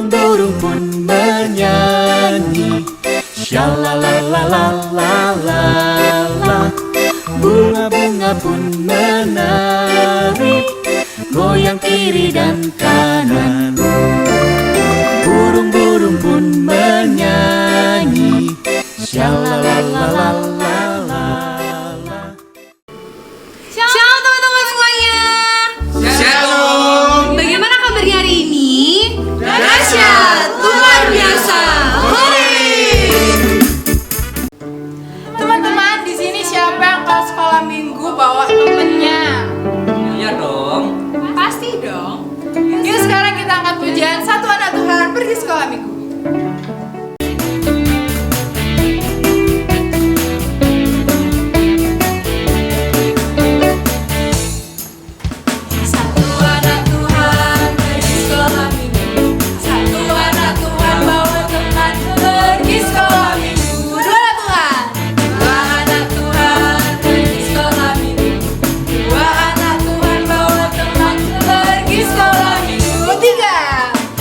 burung-burung pun bernyanyi. Shalalalalalalalala. Bunga-bunga pun menari, goyang kiri dan kanan. Burung-burung pun menyanyi. Shalalalalala. Shalom teman-teman semuanya. Shalom. Bagaimana kabarnya hari ini? Dahsyat, luar biasa. Hore. Teman-teman, di sini siapa yang kalau sekolah minggu bawa temennya? Iya dong. Pasti dong. Yuk sekarang kita angkat pujian Satu Anak Tuhan Pergi Sekolah Minggu. Satu anak Tuhan pergi sekolah minggu. Satu anak Tuhan bawa teman pergi sekolah minggu. Dua anak Tuhan. Dua anak Tuhan pergi sekolah minggu. Dua anak Tuhan bawa teman pergi sekolah minggu. Tiga.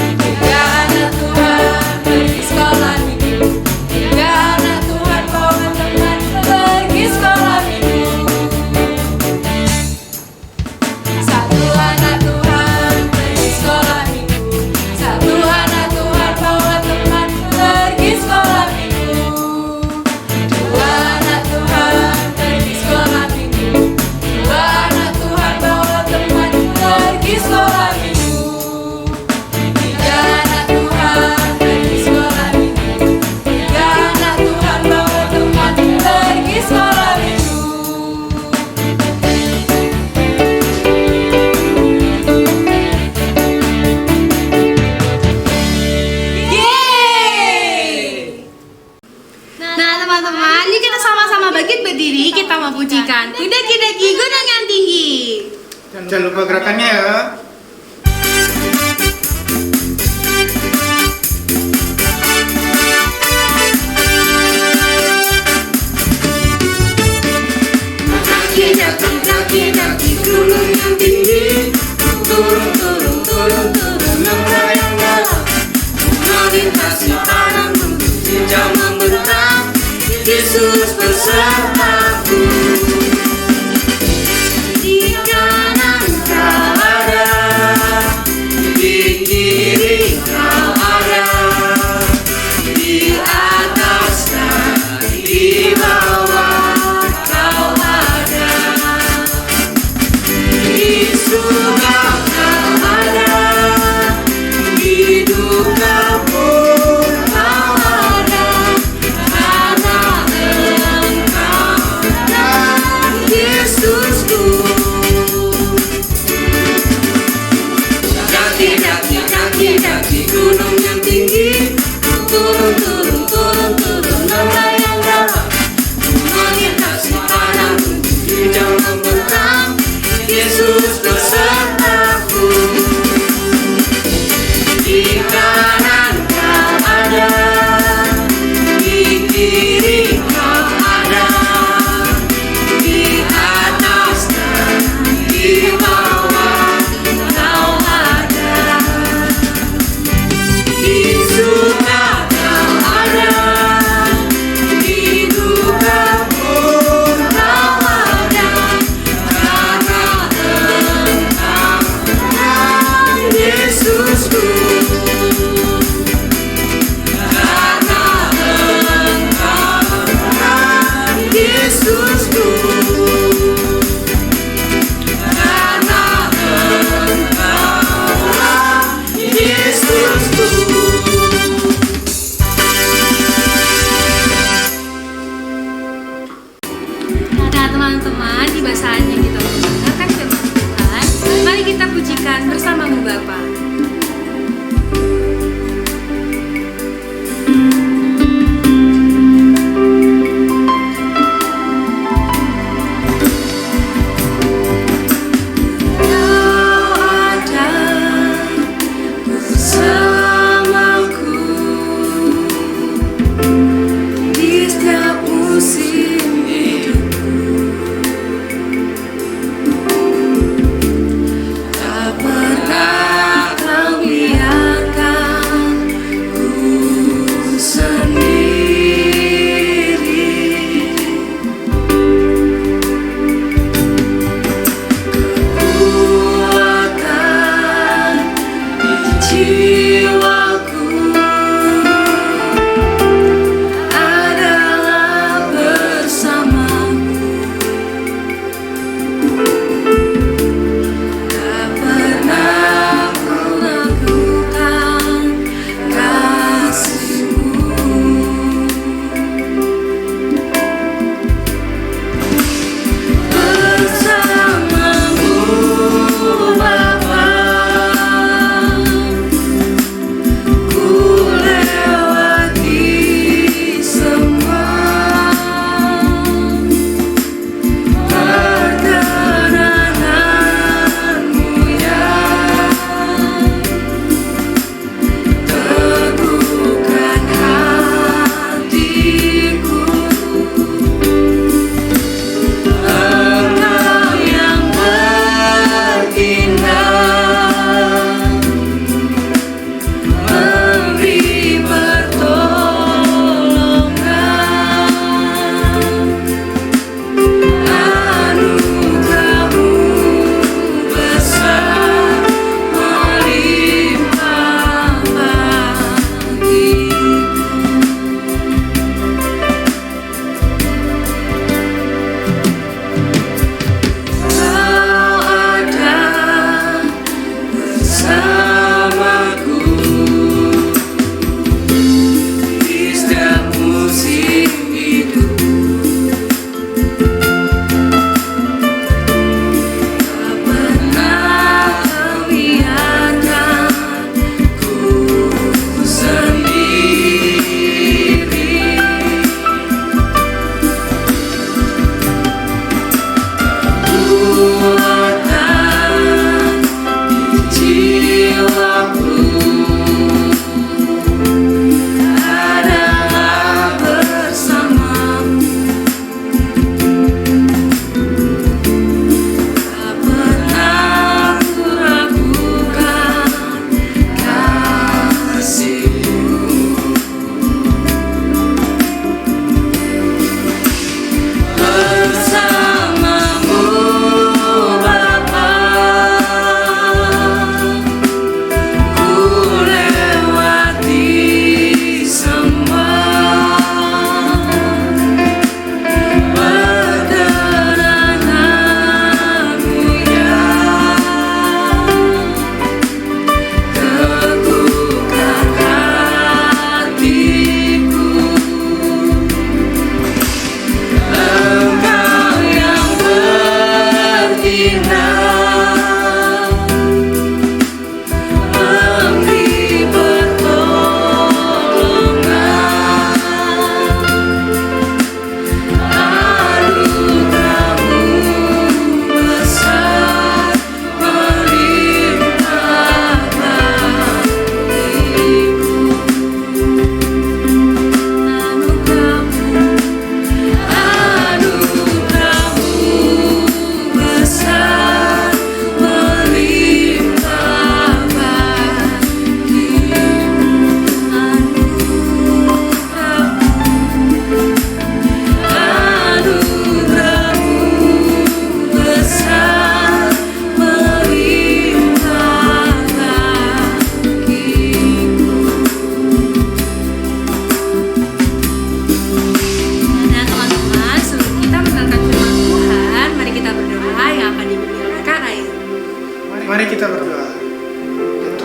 Tiga anak Tuhan pergi sekolah minggu. Tiga anak Tuhan bawa teman pergi sekolah minggu. Satu anak Tuhan pergi sekolah minggu. Satu anak Tuhan bawa teman pergi sekolah minggu. Dua anak Tuhan pergi sekolah minggu. Dua anak Tuhan bawa teman pergi sekolah minggu. Tiga anak Tuhan pergi sekolah minggu. Tiga anak Tuhan bawa teman pergi sekolah minggu. Yeay! Nah teman-teman, yuk kita sama-sama bangkit berdiri, kita memujikan Kudaki-daki gunung yang tinggi. Jangan lupa gerakannya ya. Daki-daki gunung yang tinggi, turun melayang-layang, melintasi padang bukit, hijau membentang, Yesus besertaku. Di kanan kau ada, di kiri kau ada, di atas dan di bawah kau ada. Di surga kau ada, di duka pun kau ada, karena Engkau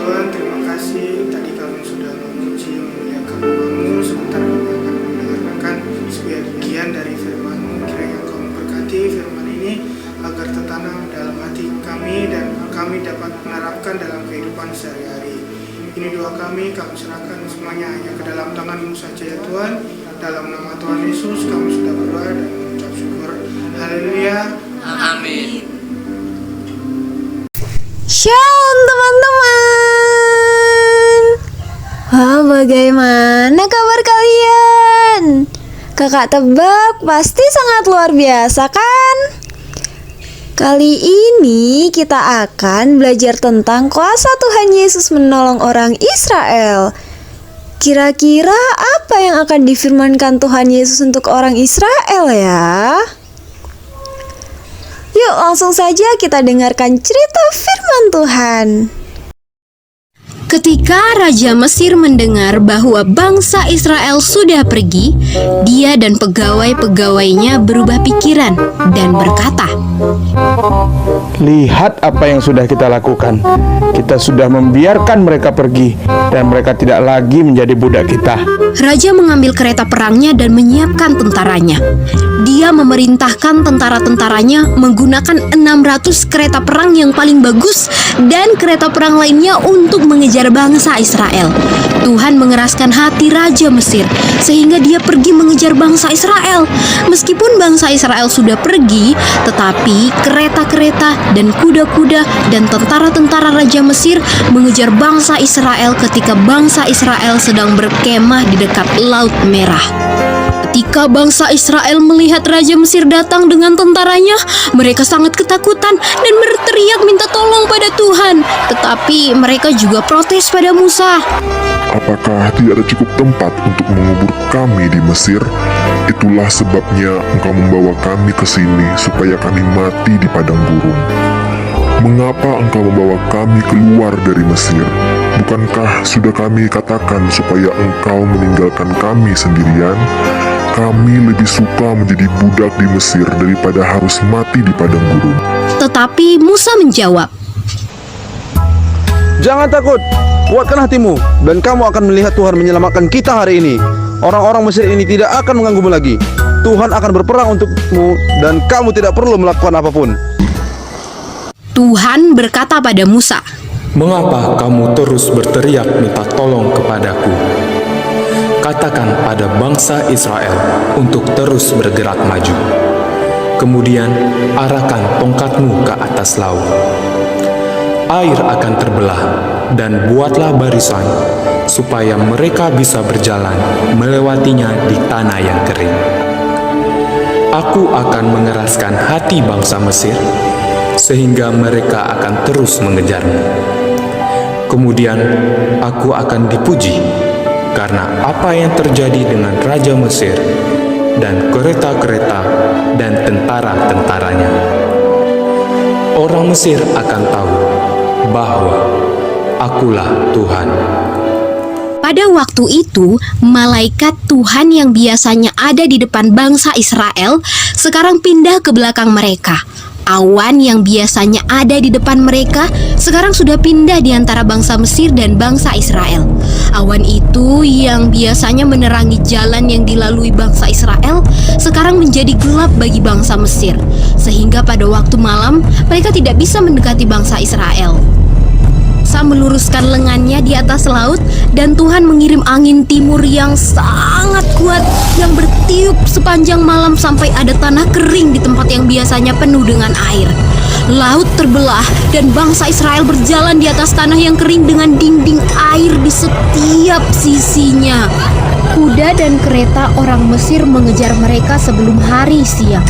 Tuhan, terima kasih tadi kami sudah memuji memuliakan nama-Mu. Sebentar kami akan mendengarkan sebagian dari firman-Mu. Kiranya Engkau memberkati firman ini agar tertanam dalam hati kami dan kami dapat menerapkan dalam kehidupan sehari-hari. Ini doa kami serahkan semuanya hanya ke dalam tangan-Mu saja ya Tuhan. Dalam nama Tuhan Yesus kami sudah berdoa dan mengucap syukur. Haleluya. Amin. Shalom teman-teman. Wah, bagaimana kabar kalian? Kakak tebak pasti sangat luar biasa kan? Kali ini kita akan belajar tentang kuasa Tuhan Yesus menolong orang Israel. Kira-kira apa yang akan difirmankan Tuhan Yesus untuk orang Israel ya? Yuk langsung saja kita dengarkan cerita firman Tuhan. Ketika Raja Mesir mendengar bahwa bangsa Israel sudah pergi, dia dan pegawai-pegawainya berubah pikiran dan berkata, "Lihat apa yang sudah kita lakukan. Kita sudah membiarkan mereka pergi dan mereka tidak lagi menjadi budak kita." Raja mengambil kereta perangnya dan menyiapkan tentaranya. Dia memerintahkan tentara-tentaranya menggunakan 600 kereta perang yang paling bagus dan kereta perang lainnya untuk mengejar bangsa Israel. Tuhan mengeraskan hati Raja Mesir sehingga dia pergi mengejar bangsa Israel. Meskipun bangsa Israel sudah pergi, tetapi kereta-kereta dan kuda-kuda dan tentara-tentara Raja Mesir mengejar bangsa Israel ketika bangsa Israel sedang berkemah di dekat Laut Merah. Ketika bangsa Israel melihat Raja Mesir datang dengan tentaranya, mereka sangat ketakutan dan berteriak minta tolong pada Tuhan. Tetapi mereka juga protes pada Musa. "Apakah tidak ada cukup tempat untuk mengubur kami di Mesir? Itulah sebabnya engkau membawa kami ke sini supaya kami mati di padang gurun. Mengapa engkau membawa kami keluar dari Mesir? Bukankah sudah kami katakan supaya engkau meninggalkan kami sendirian? Kami lebih suka menjadi budak di Mesir daripada harus mati di padang gurun." Tetapi Musa menjawab, "Jangan takut, kuatkan hatimu, dan kamu akan melihat Tuhan menyelamatkan kita hari ini. Orang-orang Mesir ini tidak akan mengganggumu lagi. Tuhan akan berperang untukmu, dan kamu tidak perlu melakukan apapun." Tuhan berkata pada Musa, "Mengapa kamu terus berteriak minta tolong kepadaku? Katakan pada bangsa Israel untuk terus bergerak maju. Kemudian arahkan tongkatmu ke atas laut. Air akan terbelah dan buatlah barisan supaya mereka bisa berjalan melewatinya di tanah yang kering. Aku akan mengeraskan hati bangsa Mesir sehingga mereka akan terus mengejarmu. Kemudian aku akan dipuji karena apa yang terjadi dengan Raja Mesir dan kereta-kereta dan tentara-tentaranya. Orang Mesir akan tahu bahwa akulah Tuhan." Pada waktu itu, malaikat Tuhan yang biasanya ada di depan bangsa Israel sekarang pindah ke belakang mereka. Awan yang biasanya ada di depan mereka sekarang sudah pindah di antara bangsa Mesir dan bangsa Israel. Awan itu yang biasanya menerangi jalan yang dilalui bangsa Israel sekarang menjadi gelap bagi bangsa Mesir, sehingga pada waktu malam mereka tidak bisa mendekati bangsa Israel. Musa meluruskan lengannya di atas laut dan Tuhan mengirim angin timur yang sangat kuat yang bertiup sepanjang malam sampai ada tanah kering di tempat yang biasanya penuh dengan air. Laut terbelah dan bangsa Israel berjalan di atas tanah yang kering dengan dinding air di setiap sisinya. Kuda dan kereta orang Mesir mengejar mereka sebelum hari siang.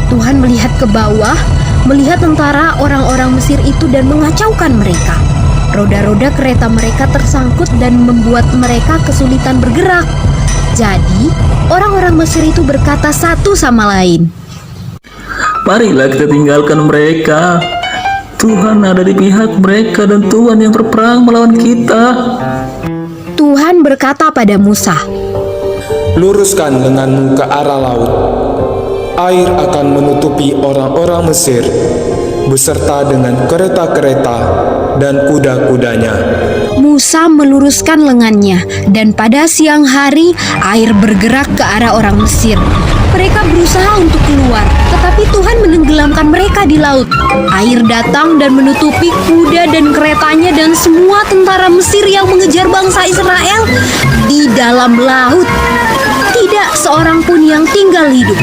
Tuhan melihat ke bawah, melihat tentara orang-orang Mesir itu dan mengacaukan mereka. Roda-roda kereta mereka tersangkut dan membuat mereka kesulitan bergerak. Jadi, orang-orang Mesir itu berkata satu sama lain, "Marilah kita tinggalkan mereka. Tuhan ada di pihak mereka dan Tuhan yang berperang melawan kita." Tuhan berkata pada Musa, "Luruskan lenganmu ke arah laut. Air akan menutupi orang-orang Mesir beserta dengan kereta-kereta dan kuda-kudanya. Musa meluruskan lengannya, dan pada siang hari air bergerak ke arah orang Mesir. Mereka berusaha untuk keluar, tetapi Tuhan menenggelamkan mereka di laut. Air datang dan menutupi kuda dan keretanya dan semua tentara Mesir yang mengejar bangsa Israel di dalam laut. Tidak seorang pun yang tinggal hidup,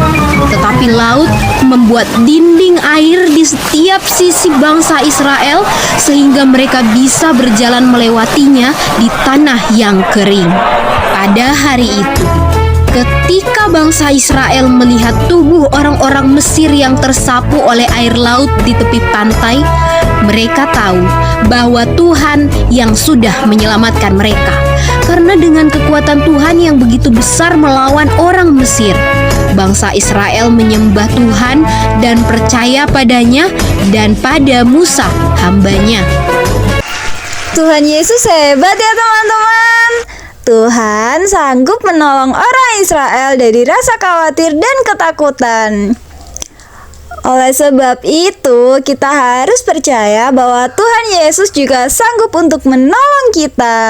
tetapi laut membuat dinding air di setiap sisi bangsa Israel sehingga mereka bisa berjalan melewatinya di tanah yang kering. Pada hari itu, ketika bangsa Israel melihat tubuh orang-orang Mesir yang tersapu oleh air laut di tepi pantai, mereka tahu bahwa Tuhan yang sudah menyelamatkan mereka. Karena dengan kekuatan Tuhan yang begitu besar melawan orang Mesir, bangsa Israel menyembah Tuhan dan percaya padanya dan pada Musa hambanya. Tuhan Yesus hebat ya teman-teman. Tuhan sanggup menolong orang Israel dari rasa khawatir dan ketakutan. Oleh sebab itu, kita harus percaya bahwa Tuhan Yesus juga sanggup untuk menolong kita.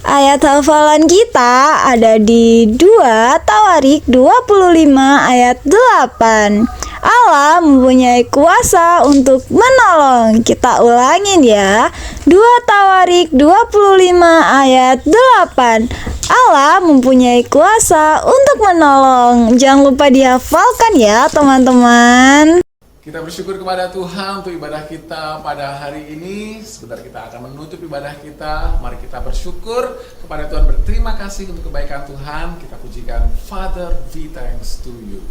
Ayat hafalan kita ada di 2 Tawarik 25 ayat 8. Allah mempunyai kuasa untuk menolong. Kita ulangin ya. 2 Tawarik 25 ayat 8. Allah mempunyai kuasa untuk menolong. Jangan lupa dihafalkan ya teman-teman. Kita bersyukur kepada Tuhan untuk ibadah kita pada hari ini. Sebentar kita akan menutup ibadah kita. Mari kita bersyukur kepada Tuhan, berterima kasih untuk kebaikan Tuhan. Kita pujikan Father, we thanks to you.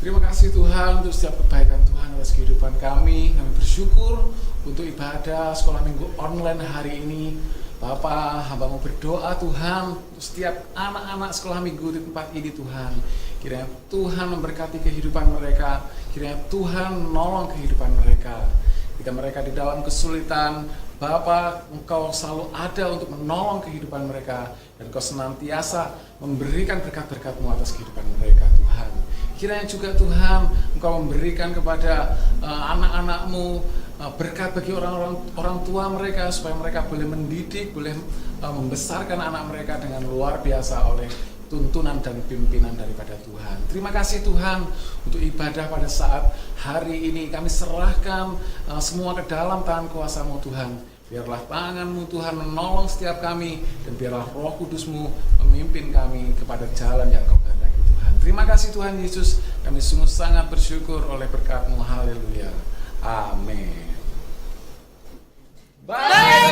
Terima kasih Tuhan untuk setiap kebaikan Tuhan atas kehidupan kami. Kami bersyukur untuk ibadah sekolah minggu online hari ini. Bapa, hamba-Mu berdoa Tuhan untuk setiap anak-anak sekolah minggu di tempat ini Tuhan. Kiranya Tuhan memberkati kehidupan mereka. Kiranya Tuhan menolong kehidupan mereka. Jika mereka di dalam kesulitan, Bapa, Engkau selalu ada untuk menolong kehidupan mereka. Dan Engkau senantiasa memberikan berkat-berkat-Mu atas kehidupan mereka Tuhan. Kiranya juga Tuhan Engkau memberikan kepada anak-anak-Mu berkat bagi orang tua mereka, supaya mereka boleh mendidik, boleh membesarkan anak mereka dengan luar biasa oleh tuntunan dan pimpinan daripada Tuhan. Terima kasih Tuhan untuk ibadah pada saat hari ini. Kami serahkan semua ke dalam tangan kuasa-Mu Tuhan. Biarlah tangan-Mu Tuhan menolong setiap kami, dan biarlah Roh Kudus-Mu memimpin kami kepada jalan yang Kau kehendaki Tuhan. Terima kasih Tuhan Yesus, kami sungguh sangat bersyukur oleh berkat-Mu. Haleluya. Amin. Bye.